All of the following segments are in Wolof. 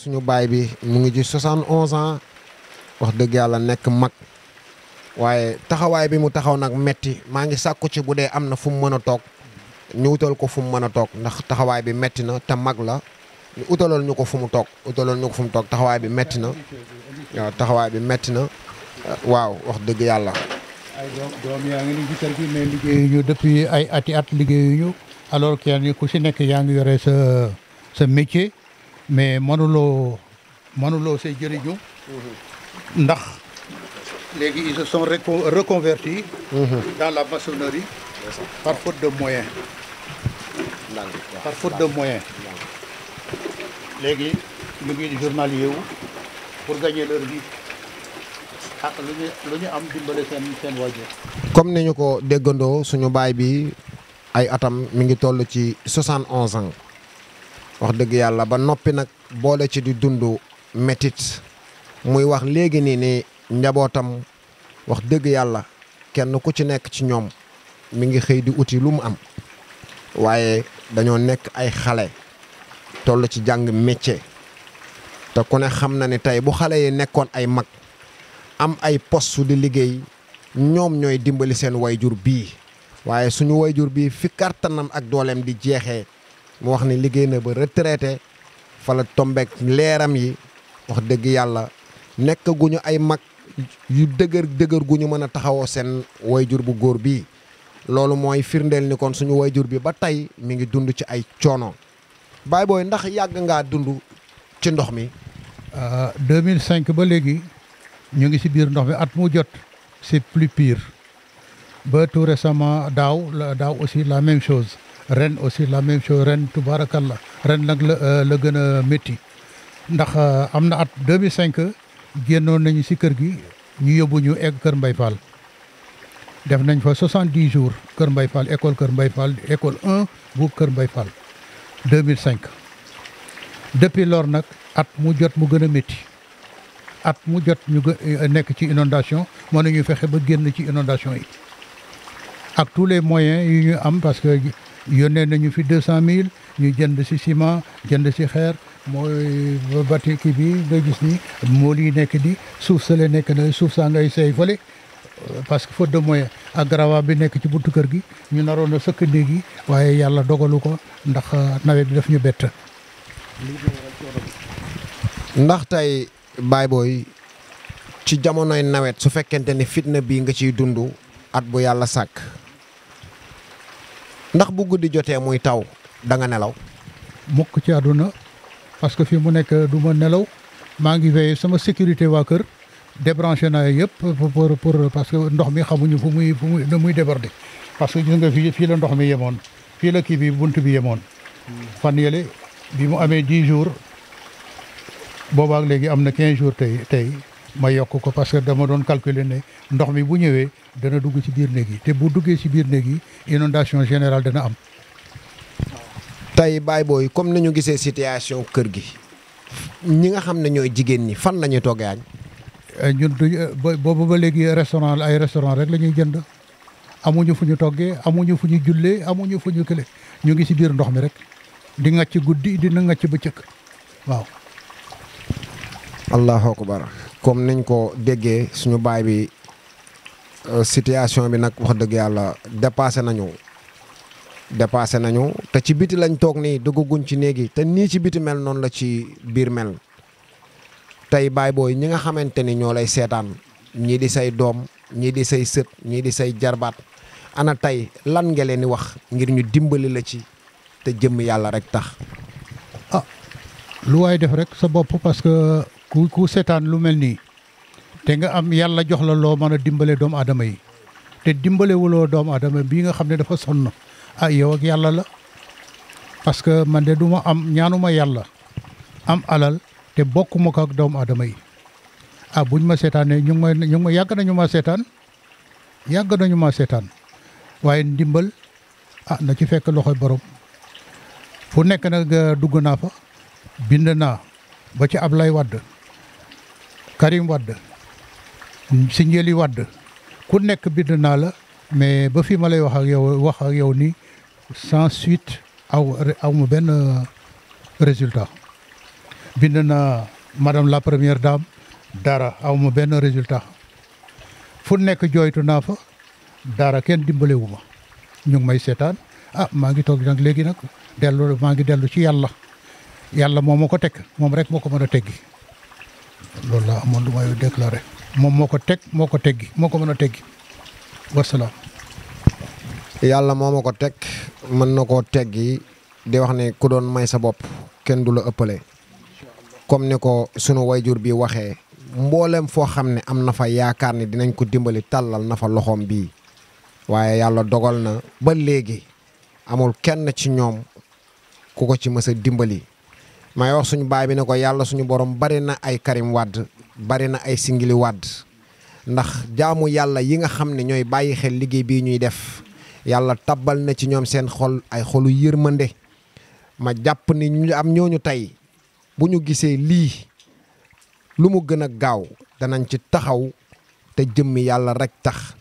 suñu baay bi mu ngi ci 71 ans wax dëgg yàlla nekk mag waaye taxawaay bi mu taxaw nag metti maa ngi sàkku ci bu dee am na fu mu mën a toog ñu utal ko fu mu mën a toog ndax taxawaay bi metti na te mag la ñu utaloon ñu ko fu mu toog taxawaay bi metti na waaw taxawaay bi metti na waaw wax dëgg yàlla. ay doom yaa ngi ni ci kër gi mais liggéeyuñu depuis ay ati at liggéeyuñu alors kenn ku si nekk yaa ngi yore sa métier mais mënuloo say jëriñu ndax léegi ils se sont reconvertis dans la maçonnerie par faute de moyens léegi ñu ngi journalier wu pour gagner leur vie ak lu ñu am dimbale seen waajur. comme ni ñu ko déggandoo suñu baay bi ay atam mi ngi toll ci 71 ans wax dëgg yàlla ba noppi nag boole ci di dund métit muy wax léegi nii ni njabootam wax dëgg yàlla kenn ku ci nekk ci ñoom mi ngi xëy di uti lu mu am waaye dañoo nekk ay xale toll ci jàng métier te ku ne xam na ni tey bu xale yi nekkoon ay mag am ay poste di liggéey ñoom ñooy dimbali seen wayjur bii waaye suñu wayjur bii fi kartanam ak dooleem di jeexee mu wax ni liggéey na ba retraité fa la tombeek leeram yi wax dëgg yàlla nekk gu ñu ay mag yu dëgër gu ñu mën a taxawoo seen wayjur bu góor bii loolu mooy firndeel ni kon suñu wayjur bi ba tey mi ngi dund ci ay coono baay booy ndax yàgg ngaa dund ci ndox mi. 2005 ba léegi ñu ngi ci biir ndox mi at mu jot c'est plus pire ba tout récemment daaw aussi la même chose ren aussi la même chose ren tubaarakallah ren nag la gën a métti ndax am na at 2005 génnoon nañu ci kër gi ñu yóbbu ñu egg Kër Mbay Fall def nañ fa 70 jours Kër Mbay Fall école 1 bu Kër Mbay Fall 2005 depuis lors nag at mu jot mu gën a métti at mu jot ñu nekk ci inondation moo nañu fexe ba génn ci inondation yi ak tous les moyens yu ñu am parce que yónnee nañu fi 200 000 ñu jënd ci ciment jënd ci xeer mooy bati kii bi nga gis ni mool yi nekk di suuf sa la nekk na suuf saa ngay seey fële parce que faute de moyen ak garawa bi nekk ci buntu kër gi ñu naroon a sëkk néeg yi waaye yàlla dogalu ko ndax nawet bi daf ñu bett. ndax tey baay booy ci jamonoy nawet su fekkente ni fitna bii nga ciy dund at bu yàlla sàkk ndax bu guddi jotee muy taw da nga nelaw. mukk ci àdduna parce que fii mu nekk du ma nelaw maa ngi veillé sama sécurité waa kër débranché naa yëpp pour parce que ndox mi xamuñu fu muy déborder parce que gis nga fii la ndox mi yemoon fii la kii bi bunt bi yemoon fan yële bi mu amee 10 jours boobaak léegi am na 15 jours tey ma yokk ko parce que dama doon calculer ne ndox mi bu ñëwee dana dugg ci biir néeg yi te bu duggee ci biir néeg yi inondation générale dana am. tey baay booy comme ni ñu gisee situation kër gi ñi nga xam ne ñooy jigéen ñi fan la ñuy toggee añ. ñun boobu ba léegi ay restaurant rek la ñuy jënd amuñu fu ñu toggee amuñu fu ñu jullee amuñu fu ñu kële ñu ngi ci biir ndox mi rek di ngacc guddi dina ngacc bëccëg waaw. allahu akbar comme niñ ko déggee suñu baay bi situation bi nag wax dëgg yàlla dépassé nañu te ci biti lañ toog nii dugguñ ci néegi te nii ci biti mel noonu la ci biir mel tey baay booy ñi nga xamante ni ñoo lay seetaan ñii di say doom ñii di say sët ñii di say jarbaat ana tey lan nga leen di wax ngir ñu dimbali la ci te jëmm yàlla rek tax. ah lu waay def rek sa bopp parce que ku seetaan lu mel nii te nga am yàlla jox la loo mën a dimbale doomu aadama yi te dimbalewuloo doomu aadama bii nga xam ne dafa sonn ah yow ak yàlla la parce que man de duma am ñaanuma yàlla am alal te bokkuma ko ak doomu aadama yi ah buñ ma seetaanee ñu ngi ma yàgg nañu ma seetaan waaye ndimbal ah na ci fekk loxoy borom fu nekk nag dugg naa fa bind naa ba ci Ablaye Wade Karim Wade Sindiély Wade ku nekk bind naa la mais ba fi ma lay wax ak yow ni sans suite aw ma benn résultat bind na madame la première dame dara awma benn résultat fu nekk jooytu naa fa dara kenn dimbalewu ma ñu ngi may seetaan maa ngi toog nag léegi nag maa ngi dellu ci yàlla moo ma ko teg moom rek moo ko mën a teggi loolu laa amoon lu may déclaré moom moo ko teggi moo ko mën a teggi wasalaam. yàlla moo ma ko teg mën na koo teggi di wax ne ku doon may sa bopp kenn du la ëppale comme ni ko sunu wayjur bi waxee mboolem foo xam ne am na fa yaakaar ne dinañ ko dimbali tàllal na fa loxoom bii waaye yàlla dogal na ba léegi amul kenn ci ñoom ku ko ci mës a dimbali. may wax suñu baay bi ne ko yàlla suñu borom bari na ay Karim Wade bari na ay Singili Wade ndax jaamu yàlla yi nga xam ne ñooy bàyyi xel liggéey bii ñuy def yàlla tabbal na ci ñoom seen xol ay xolu yërmande ma jàpp ni ñu am ñooñu tey bu ñu gisee lii lu mu gën a gaaw danañ ci taxaw te jëmmi yàlla rek tax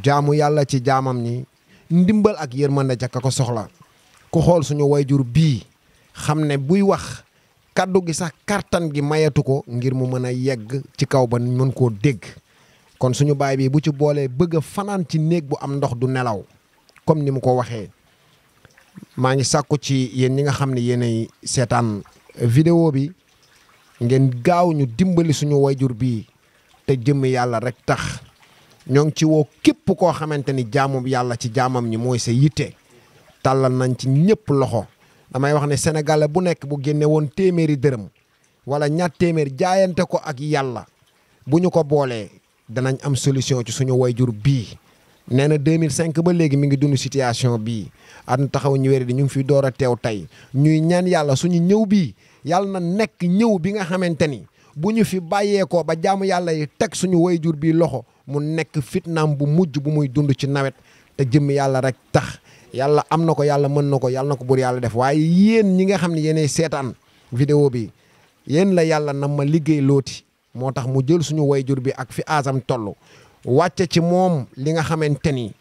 jaamu yàlla ci jaamam ñi ndimbal ak yërmande ca ka ko soxla ku xool suñu wayjur bii xam ne buy wax kaddu gi sax kartan gi mayatu ko ngir mu mën a yegg ci kaw ba mën koo dégg kon suñu baay bi bu ci boolee bëgg a fanaan ci néeg bu am ndox du nelaw comme ni mu ko waxee maa ngi sàkku ci yéen ñi nga xam ne yéenay seetaan vidéo bi ngeen gaaw ñu dimbali suñu wayjur bii te jëmm yàlla rek tax ñoo ngi ci woo képp koo xamante ni jaamu yàlla ci jaamam ñi mooy sa yitte tàllal nañ ci ñëpp loxo damay wax ne sénégalais bu nekk bu génne woon téeméeri dërëm wala ñaar téeméer jaayante ko ak yàlla bu ñu ko boolee danañ am solution ci suñu wayjur bii nee na 2005 ba léegi mi ngi dund situation bii an taxaw ñu wéri di ñu ngi fi door a teew tey ñuy ñaan yàlla suñu ñëw bii yàlla na nekk ñëw bi nga xamante ni bu ñu fi bàyyeekoo ba jaamu yàlla yi teg suñu wayjur bii loxo mu nekk fitnaam bu mujj bu muy dund ci nawet te jëmm yàlla rek tax yàlla am na ko yàlla mën na ko yàlla na ko buur yàlla def waaye yéen ñi nga xam ne yéenay seetaan vidéo bi yéen la yàlla na ma liggéey looti moo tax mu jël suñu wayjur bi ak fi aasam toll wàcce ci moom li nga xamante ni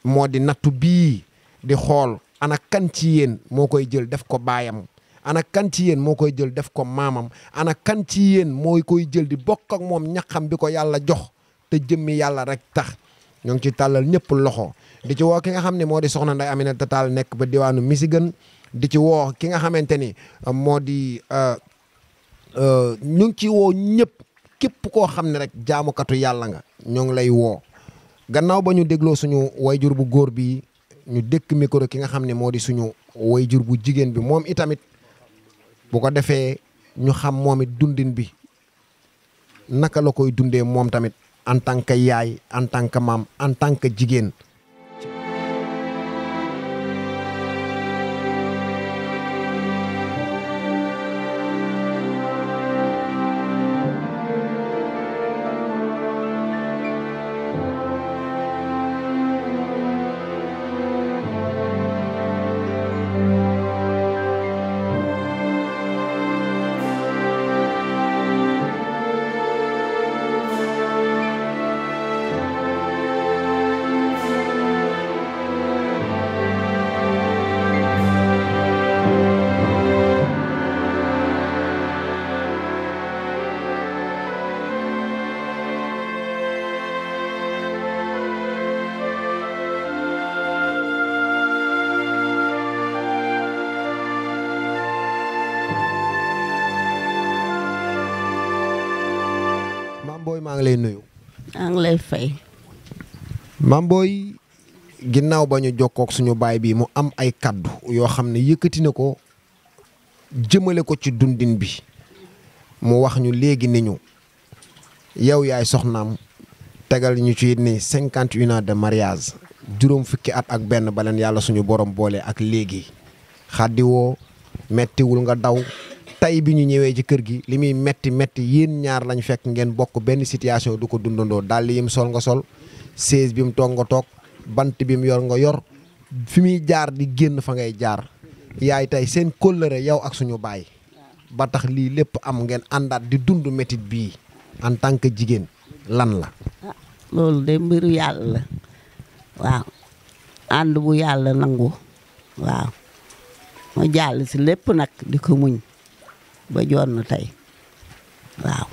moo di nattu bii di xool ana kan ci yéen moo koy jël def ko baayam ana kan ci yéen moo koy jël def ko maamam ana kan ci yéen mooy koy jël di bokk ak moom ñaxam bi ko yàlla jox te jëmmi yàlla rek tax ñoo ngi ci tàllal ñëpp loxo di ci woo ki nga xam ne moo di soxna Ndeye Aminata Tall nekk ba diwaanu Michigan di ci woo ki nga xamante ni moo di ñu ngi ci woo ñëpp képp koo xam ne rek jaamukatu yàlla nga ñoo ngi lay woo gannaaw ba ñu dégloo suñu wayjur bu góor bi ñu dëkk micro ki nga xam ne moo di suñu wayjur bu jigéen bi moom itamit bu ko defee ñu xam moom it dundin bi naka la koy dundee moom tamit en tant que yaay en tant que maam en tant que jigéen. maa ngi lay nuyu. maa ngi lay fay. Mame Boye ginnaaw ba ñu jokkook suñu baay bi mu am ay kaddu yoo xam ne yëkkati na ko jëmale ko ci dundin bi mu wax ñu léegi ni ñu yow yaay soxnaam tegal ñu ci ni 51 ans de mariage juróom fukki at ak benn baleen yàlla suñu borom boole ak léegi xaddiwoo mettiwul nga daw tey bi ñu ñëwee ci kër gi li muy metti yéen ñaar lañ fekk ngeen bokk benn situation du ko dundandoo dàll yim sol nga sol chaise bi mu toog nga toog bant bi mu yor nga yor fi muy jaar di génn fa ngay jaar yaay tey seen kóllëre yow ak suñu baay ba tax lii lépp am ngeen àndaat di dund métit bii en tant que jigéen lan la. loolu de mbiru yàlla la waaw ànd bu yàlla nangu waaw ma jàll si lépp nag di ko muñ ba jonn tey waaw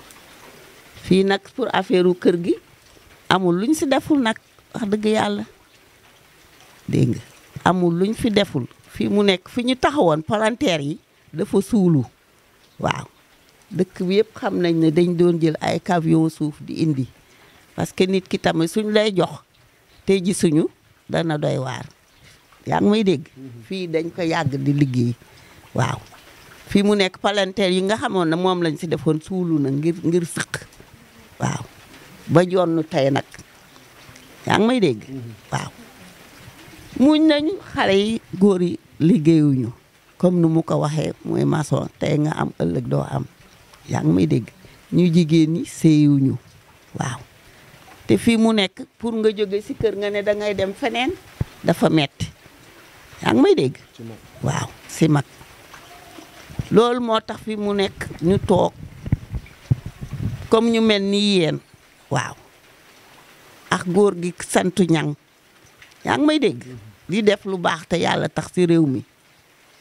fii nag pour affaire u kër gi amul luñ si deful nag wax dëgg yàlla dégg nga amul luñ fi deful fii mu nekk fi ñu taxawoon palanteer yi dafa suulu waaw dëkk bi yëpp xam nañ ne dañ doon jël ay camion suuf di indi parce que nit ki tamit suñ lay jox te gisuñu dana doy waar yaa ngi may dégg fii dañ ko yàgg di liggéey waaw fii mu nekk palanteer yi nga xamoon ne moom lañ si defoon suulu na ngir sëq waaw ba jonn tey nag yaa ngi may dégg waaw muñ nañu xale yi góor yi liggéeyuñu comme nu mu ko waxee mooy maçon tey nga am ëllëg doo am yaa ngi may dégg ñu jigéen ñi séyuñu waaw te fii mu nekk pour nga jóge si kër nga ne da ngay dem feneen dafa metti yaa ngi may dégg waaw si mag loolu moo tax fi mu nekk ñu toog comme ñu mel ni yéen waaw ak góor gi santu ñang yaa ngi may dégg di def lu baax te yàlla tax si réew mi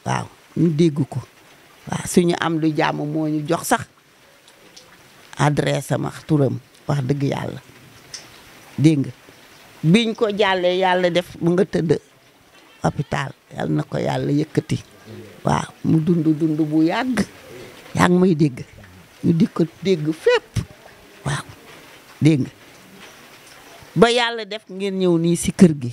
waaw ñu dégg ko waaw suñu am du jàmm moo ñu jox sax adresse am ak turam wax dëgg yàlla dégg nga biñ ko jàllee yàlla def mu nga tëdd hôpital yàlla na ko yàlla yëkkati waaw mu dund bu yàgg yaa ngi may dégg ñu di ko dégg fépp waaw dégg nga ba yàlla def ngeen ñëw nii si kër gi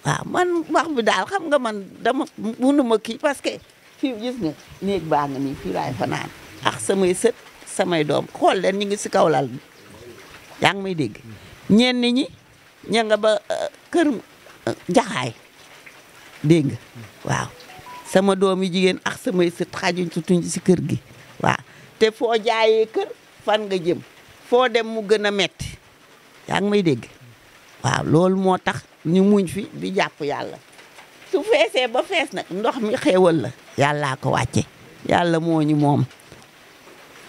waaw man wax bi daal xam nga man dama mënuma kii parce que fii gis nga néeg baa nga nii fii laay fanaan ak samay sët samay doom xool leen ñu ngi si kaw lal bi yaa ngi may dégg ñenn ñi ña nga ba kër jaxaay dégg nga waaw sama doom yi jigéen ak samay sët xajuñ tutuñ si kër gi waaw te foo jaayee kër fan nga jëm foo dem mu gën a metti yaa ngi may dégg waaw loolu moo tax ñu muñ fi di jàpp yàlla su feesee ba fees nag ndox mi xéewal la yàllaa ko wàcce yàlla moo ñu moom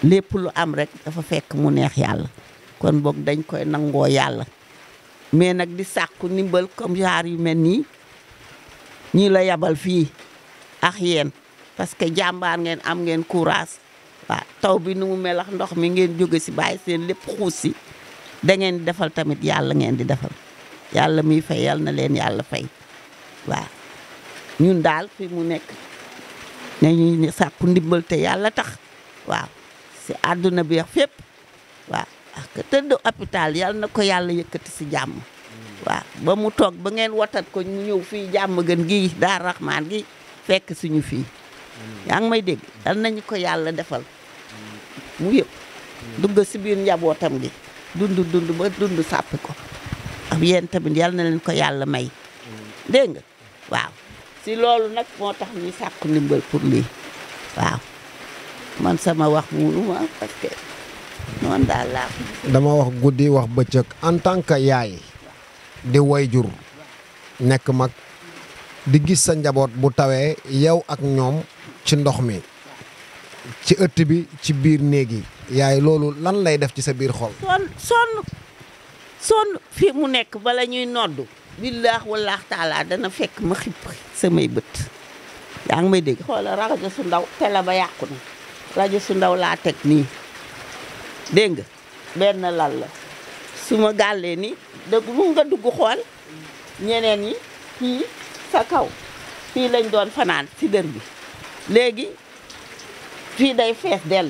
lépp lu am rek dafa fekk mu neex yàlla kon boog dañ koy nangoo yàlla mais nag di sàkku ndimbal comme genre yu mel nii ñii la yabal fii ak yéen parce que jàmbaar ngeen am ngeen courage waaw taw bi nu mu melax ndox mi ngeen jóge si bàyyi seen lépp xuus si da ngeen di defal tamit yàlla ngeen di defal yàlla miy fay yàlla na leen yàlla fay waaw ñun daal fi mu nekk nañuy sàkku ndimbal te yàlla tax waaw si àdduna bi ak fépp waaw ak tëdd hôpital yàlla na ko yàlla yëkkati si jàmm waaw ba mu toog ba ngeen watat ko ñu ñëw fii jàmm gën gi daar raxmaan gi fekk suñu fii yaa ngi may dégg yal nañu ko yàlla defal mu yëpp dugg si biir njabootam gi dund ba dund sàppi ko ak yéen tamit yal na leen ko yàlla may dégg nga waaw si loolu nag moo tax ñuy sàkku ndimbal pour lii waaw man sama wax munuma parce que noonu daal laa dama wax guddi wax bëccëg en tant que yaay di wayjur nekk mag di gis sa njaboot bu tawee yow ak ñoom ci ndox mi ci ëtt bi ci biir néeg yi yaay loolu lan lay def ci sa biir xol. sonn fii mu nekk bala ñuy noddu billaax wallaax taalaa dana fekk ma xipp samay bët yaa ngi may dégg xoola rajo su ndaw télé ba yàqu na rajo su ndaw laa teg nii dégg nga benn lal la su ma gàllee nii dëgg mu nga dugg xool ñeneen yi fii sa kaw fii lañ doon fanaan ci dër bi léegi fii day fees dell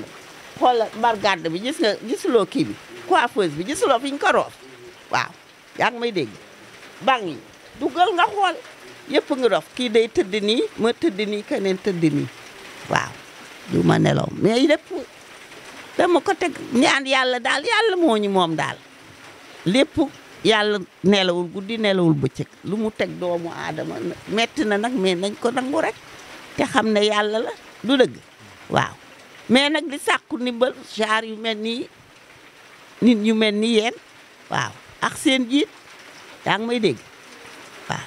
xoola mbargàdd bi gis nga gisuloo kii bi coiffeuse bi gisuloo fi ñu ko roof waaw yaa ngi may dégg bang yi duggal nga xool yëpp ngi rof kii day tëdd nii ma tëdd nii keneen tëdd nii waaw du ma nelaw mais lépp dama ko teg ñaan yàlla daal yàlla moo ñu moom daal lépp yàlla nelawul guddi nelawul bëccëg lu mu teg doomu aadama metti na nag mais nañ ko nangu rek te xam ne yàlla la du dëgg waaw mais nag di sàkku ndimbal genre yu mel nii nit ñu mel ni yéen waaw ak seen jiit yaa ngi may dégg waaw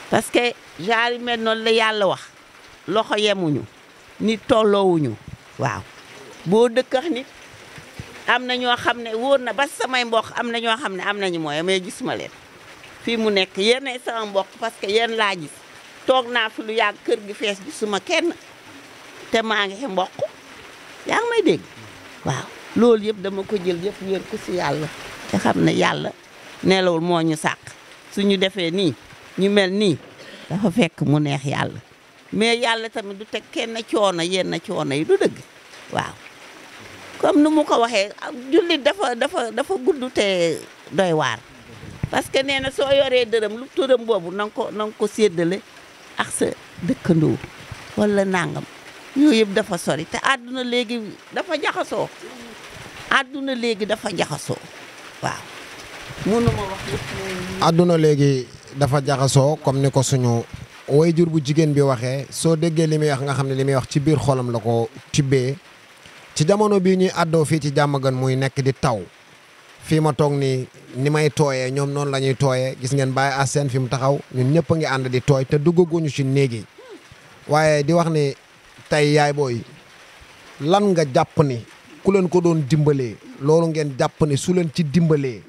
parce que genre yu mel noonu la yàlla wax loxo yemuñu nit tolloowuñu waaw boo dëkkax nit am na ñoo xam ne wóor na ba samay mbokk am na ñoo xam ne am nañu mooy mais gisuma leen fii mu nekk yéenay sama mbokk parce que yéen laa gis toog naa fi lu yàgg kër gi fees gisuma kenn te maa ngi mbokk yaa ngi may dégg waaw loolu yëpp dama ko jël yëpp wéer ko si yàlla te xam ne yàlla nelawul moo ñu sàq suñu defee nii ñu mel nii dafa fekk mu neex yàlla mais yàlla tamit du teg kenn coono yenn coono yi du dëgg waaw comme nu mu ko waxee jullit dafa gudd te doy waar parce que nee na soo yoree dërëm lu dërëm boobu na nga ko séddale ak sa dëkkandoo wala nangam yooyu yëpp dafa sori te àdduna léegi dafa jaxasoo àdduna léegi dafa jaxasoo waaw mënuma wax lépp àdduna léegi dafa jaxasoo comme ni ko suñu waajur bu jigéen bi waxee soo déggee li muy wax nga xam ne li muy wax ci biir xolam la ko tibbee ci jamono bii ñuy àddoo fii ci Diamaguène muy nekk di taw fii ma toog ni may tooyee ñoom noonu la ñuy tooyee gis ngeen bàyyi aseen fi mu taxaw ñun ñëpp a ngi ànd di tooy te duggaguñu ci néeg yi waaye di wax ni tey yaay booy lan nga jàpp ni ku leen ko doon dimbalee loolu ngeen jàpp ni su leen ci dimbalee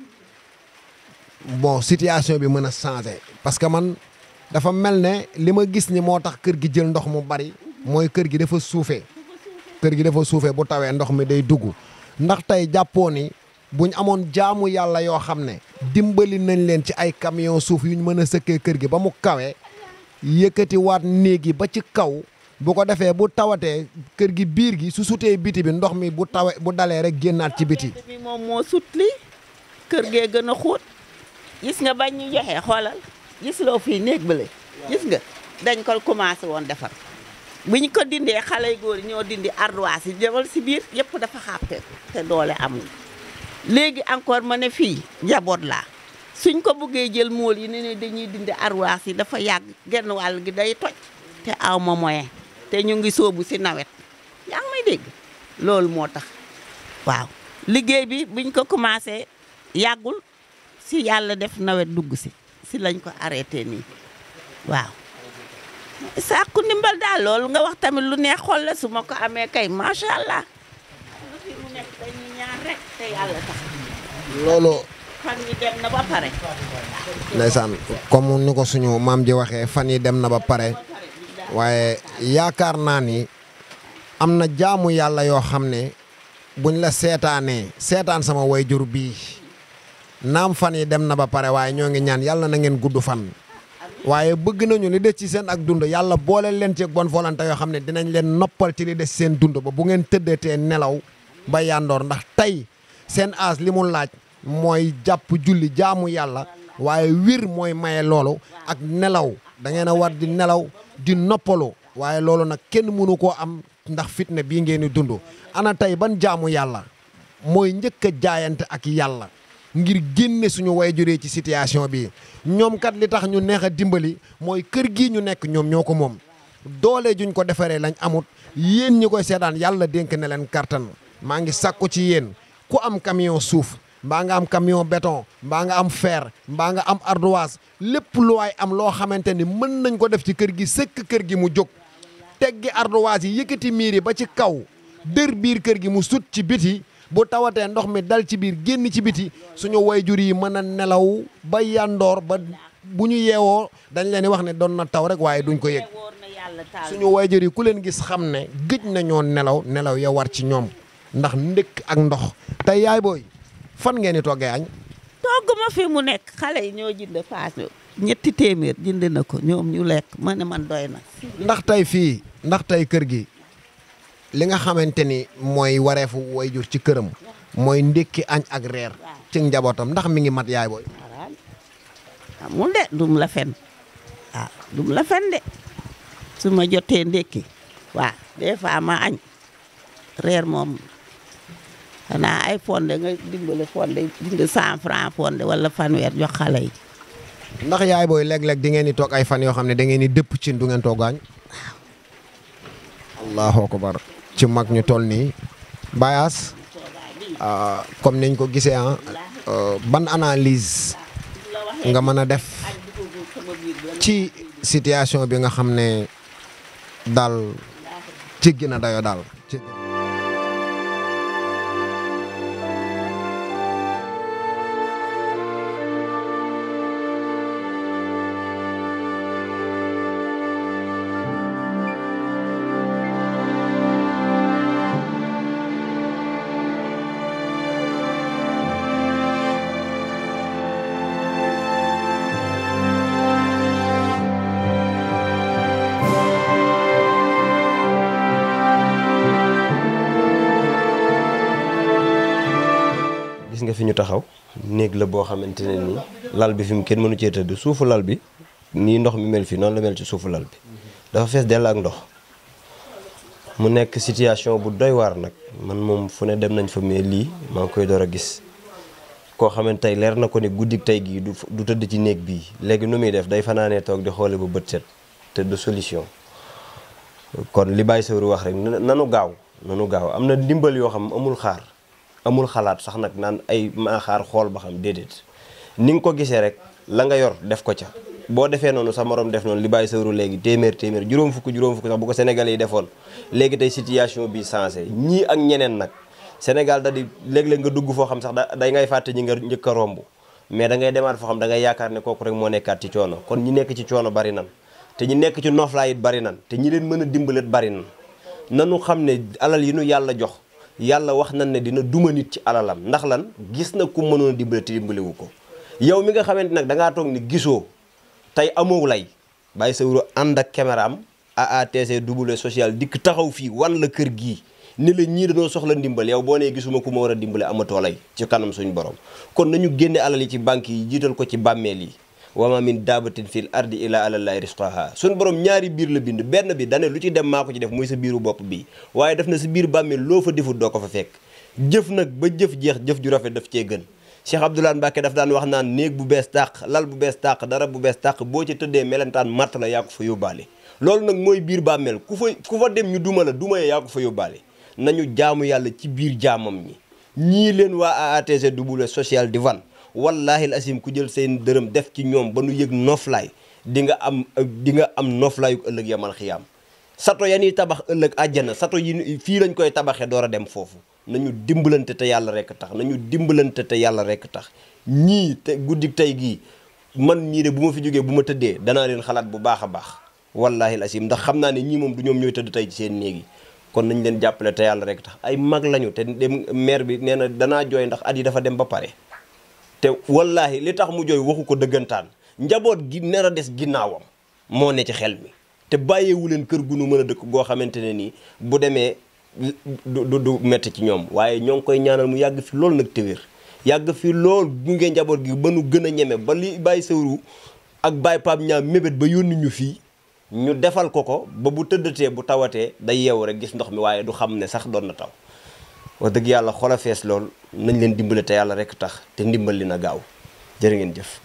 bon situation bi mën a changer parce que man dafa mel ne li ma gis ni moo tax kër gi jël ndox mu bari mooy kër gi dafa suufee bu tawee ndox mi day dugg ndax tey jàppoo ni buñ amoon jaamu yàlla yoo xam ne dimbali nañ leen ci ay camion suuf yuñ mën a sëkkee kër gi ba mu kawe yëkkati waat néeg yi ba ci kaw bu ko defee bu tawatee kër gi biir gi su sutee biti bi ndox mi bu dalee rek génnaat ci biti bi moom moo sut li kër gee gën a xóot gis nga bañ ñu joxee xoolal gis loo fii néeg bële gis nga dañ ko commencé woon defar bu ñu ko dindee xale yu góor ñoo dindi ardoise yi demal si biir yëpp dafa xàppe te doole amul léegi encore ma ne fii njaboot laa suñ ko buggee jël mool yi ne dañuy dindi ardoise yi dafa yàgg genn wàll gi day toj te aw ma moyen te ñu ngi soobu si nawet yaa ngi may dégg loolu moo tax waaw liggéey bi buñ ko commencé yàggul si yàlla def nawet dugg si lañ ko arrêté nii waaw sàkku ndimbal daal loolu nga wax tamit lu neex xol la su ma ko amee kay macha allah lu fi mu nekk dañuy ñaan rek te yàlla tax loolu fan yi dem na ba pare ndeysaan comme ni ko suñu maam ji waxee fan yi dem na ba pare waaye yaakaar naa ni am na jaamu yàlla yoo xam ne buñ la seetaan sama wayjur bii naam fan yi dem na ba pare waaye ñoo ngi ñaan yàlla na ngeen gudd fan waaye bëgg nañu li des ci seen ak dund yàlla boole leen ci bonne volonté yoo xam ne dinañ leen noppal ci li des seen dund ba bu ngeen tëddatee nelaw ba yandoor ndax tey seen aas li mu laaj mooy jàpp julli jaamu yàlla waaye wir mooy maye loolu ak nelaw da ngeen a war di nelaw di noppalu waaye loolu nag kenn mënu koo am ndax fitna bii ngeen di dund ana tey ban jaamu yàlla mooy njëkk a jaayante ak yàlla ngir génne suñu waajur ci situation bi ñoom kat li tax ñu neex a dimbali mooy kër gii ñu nekk ñoom ñoo ko moom doole juñ ko defaree lañ amut yéen ñi koy seetaan yàlla dénk na leen kartan maa ngi sàkku ci yéen ku am camion suuf mbaa nga am camion béton mbaa nga am fer mbaa nga am ardoise lépp lu waay am loo xamante ni mën nañ ko def ci kër gi sëkk kër gi mu jóg teggi ardoise yi yëkkati miir yi ba ci kaw dër biir kër gi mu sut ci biti bu tawatee ndox mi dal ci biir génn ci biti suñu wayjur yi mën a nelaw ba yandoor ba bu ñu yeewoo dañ leen di wax ne doon na taw rek waaye duñ ko yëg suñu wayjur yi ku leen gis xam ne gëj nañoo nelaw ya war ci ñoom ndax ndëkk ak ndox tey yaay booy fan ngeen di toggee añ togg ma fi mu nekk xale yi ñoo jënd paas ñetti téeméer jënd na ko ñoom ñu lekk ma ne man doy na ndax tey kër gi li nga xamante ni mooy wareefu wayjur ci këram mooy ndékki añ ak reer ci njabootam ndax mi ngi mat yaay booy amul de dum la fen dum la fen de su ma jotee ndékki waaw des fois ma añ reer moom xanaa ay fonde nga dimbale fonde dind 100 francs fonde wala fanweer jox xale yi ndax yaay booy léeg-léeg di ngeen di toog ay fan yoo xam ne da ngeen di dëpp ci du ngeen toogaañ allahu akbar ci mag ñu toll nii Bayas comme niñ ko gisee ban analyse nga mën a def ci situation bi nga xam ne daal jéggi na dayo daal fi ñu taxaw néeg la boo xamante ne nii lal bi fi mu kenn mënu cee tëdd suufu lal bi nii ndox mi mel fii noonu la mel ci suufu lal bi dafa fees dell ak ndox mu nekk situation bu doy waar nag man moom fu ne dem nañ fa mais lii maa ngi koy door a gis koo xamante tey leer na ko ni guddik tey gii du tëdd ci néeg bii léegi nu muy def day fanaanee toog di xoole bu bët set te du solution kon li Baye Sawru wax rek nanu gaaw am na ndimbal yoo xam amul xalaat sax nag naan ay maa xaar xool ba xam déedéet ni nga ko gisee rek la nga yor def ko ca boo defee noonu sa morom def noonu li Baye Sawru léegi téeméer juróom fukk sax bu ko Sénégalais yi defoon léegi tey situation bi changé ñii ak ñeneen nag Sénégal da di léeg-léeg nga dugg foo xam sax day ngay fàtte ñi nga njëkk a romb mais da ngay demaat foo xam da ngay yaakaar ne kooku rek moo nekkaat ci coono kon ñi nekk ci coono bari nan te ñi nekk ci noflaay it bari nan te ñi leen mën a dimbalet bari nan nanu xam ne alal yi nu yàlla jox yàlla wax nañ ne dina duma nit ci alalam ndax lan gis na ku mënoon a dimbale te dimbalewu ko yow mi nga xamante nag da ngaa toog ni gisoo tey amoo lay Baye Sawru ànd ak caméraam AATC double social dikk taxaw fii wan la kër gii ni la ñii dañoo soxla ndimbal yow boo nee gisuma ku ma war a dimbale amatoo lay ci kanam suñu borom kon nañu génne alal yi ci banque yi jiital ko ci bàmmeel yi wama min daabatin fil ardi ila alallahi risqaha suñu borom ñaari biir la bind benn bi dane lu ci dem maa ko ci def muy sa biiru bopp bi waaye def na sa biir bàmmeel loo fa defut doo ko fa fekk jëf nag ba jëf jeex jëf ju rafet daf cee gën Cheikh Abdoulaye Mbacke daf daan wax naan néeg bu bees tàq lal bu bees tàq dara bu bees tàq boo ci tëddee melentaan matt la yaa ko fa yóbbaale loolu nag mooy biir bàmmeel ku fa dem ñu duma la duma yaa ko fa yóbbaale nañu jaamu yàlla ci biir jaamam ñi ñii leen waa AATC double social di van wallahi asim ku jël seen dërëm def ci ñoom ba nu yëg noflaay di nga am noflaayu ëllëg yamal xiyaam sato ya ñuy tabax ëllëg àjjana sato yi fii lañ koy tabaxee door a dem foofu nañu dimbalante te yàlla rekk tax ñii te guddik tey gii man ñii de bu ma fi jógee bu ma tëddee danaa leen xalaat bu baax a baax wallahi asim ndax xam naa ne ñii moom du ñoom ñooy tëdd tey ci seen néeg yi kon nañ leen jàppale te yàlla rekk tax ay mag lañu te dem maire bi nee na danaa jooy ndax at yi dafa dem ba pare te wallahi li tax mu jooy waxu ko dëggantaan njaboot gi nar a des ginnaawam moo ne ci xel mi te bàyyeewu leen kër gu nu mën a dëkk goo xamante ne nii bu demee du metti ci ñoom waaye ñoo ngi koy ñaanal mu yàgg fi lool nag te wér yàgg fi lool gunge njaboot gi ba nu gën a ñeme ba li Baye Sawru ak Baye Pape ñaam mébét ba yónni ñu fii ñu defal ko ba bu tëddatee bu tawatee day yeewu rek gis ndox mi waaye du xam ne sax doon na taw wax dëgg yàlla xol a fees lool nañ leen dimbale te yàlla rek tax te ndimbal li na gaaw jërë ngeen jëf